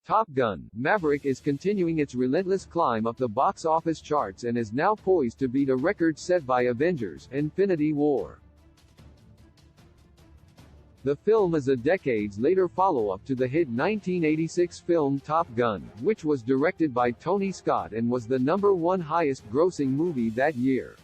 Top Gun: Maverick is continuing its relentless climb up the box office charts and is now poised to beat a record set by Avengers: Infinity War. The film is a decades-later follow-up to the hit 1986 film Top Gun, which was directed by Tony Scott and was the #1 highest-grossing movie that year.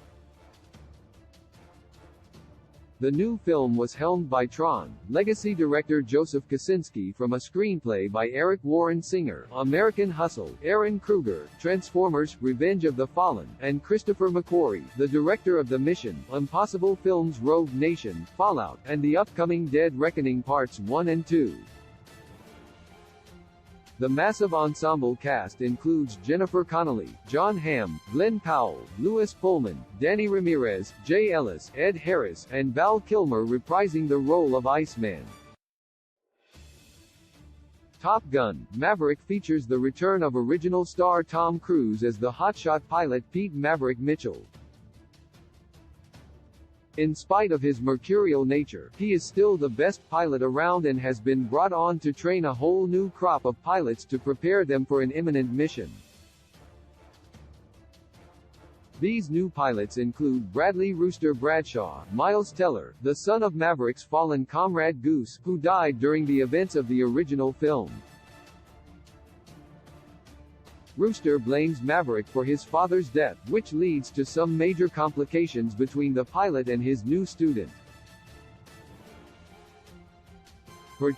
The new film was helmed by Tron legacy director Joseph Kosinski from a screenplay by Eric Warren Singer, American Hustle, Aaron Kruger, Transformers: Revenge of the Fallen, and Christopher McQuarrie, the director of the Mission Impossible films Rogue Nation, Fallout, and the upcoming Dead Reckoning Parts 1 and 2. The massive ensemble cast includes Jennifer Connelly, Jon Hamm, Glenn Powell, Louis Pullman, Danny Ramirez, Jay Ellis, Ed Harris, and Val Kilmer reprising the role of Iceman. Top Gun: Maverick features the return of original star Tom Cruise as the hotshot pilot Pete Maverick Mitchell. In spite of his mercurial nature, he is still the best pilot around and has been brought on to train a whole new crop of pilots to prepare them for an imminent mission. These new pilots include Bradley Rooster Bradshaw, Miles Teller, the son of Maverick's fallen comrade Goose, who died during the events of the original film. Rooster blames Maverick for his father's death, which leads to some major complications between the pilot and his new student. For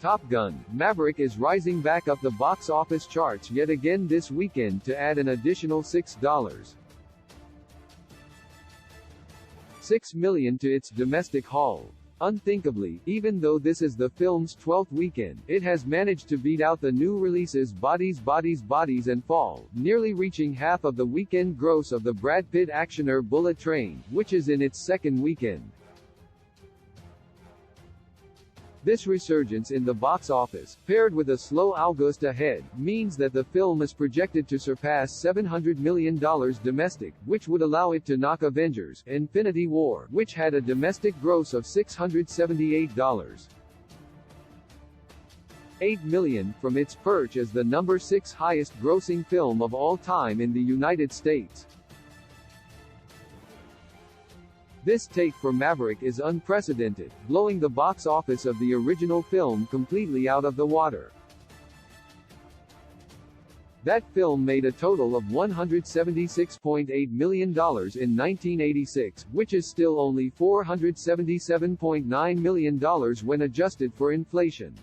Top Gun: Maverick is rising back up the box office charts yet again this weekend to add an additional $6.6 million to its domestic haul. Unthinkably, even though this is the film's 12th weekend, it has managed to beat out the new releases Bodies, Bodies, Bodies and Fall, nearly reaching half of the weekend gross of the Brad Pitt actioner Bullet Train, which is in its second weekend. This resurgence in the box office, paired with a slow August ahead, means that the film is projected to surpass $700 million domestic, which would allow it to knock Avengers: Infinity War, which had a domestic gross of $678.8 million, from its perch as the #6 highest-grossing film of all time in the United States. This take for Maverick is unprecedented, blowing the box office of the original film completely out of the water. That film made a total of $176.8 million in 1986, which is still only $477.9 million when adjusted for inflation.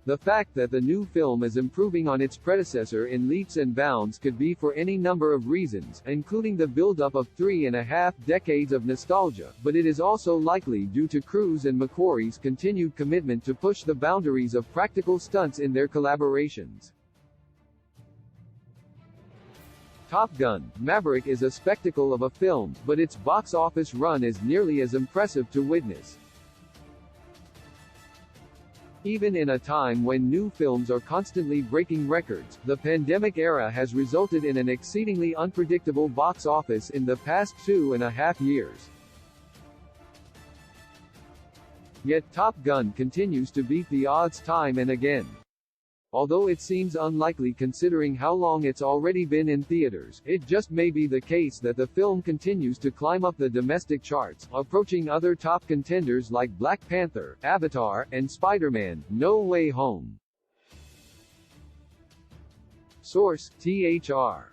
The fact that the new film is improving on its predecessor in leaps and bounds could be for any number of reasons, including the build-up of 3.5 decades of nostalgia, but it is also likely due to Cruise and McQuarrie's continued commitment to push the boundaries of practical stunts in their collaborations. Top Gun: Maverick is a spectacle of a film, but its box office run is nearly as impressive to witness. Even in a time when new films are constantly breaking records, the pandemic era has resulted in an exceedingly unpredictable box office in the past 2.5 years. Yet Top Gun continues to beat the odds time and again. Although it seems unlikely considering how long it's already been in theaters, it just may be the case that the film continues to climb up the domestic charts, approaching other top contenders like Black Panther, Avatar, and Spider-Man: No Way Home. Source: THR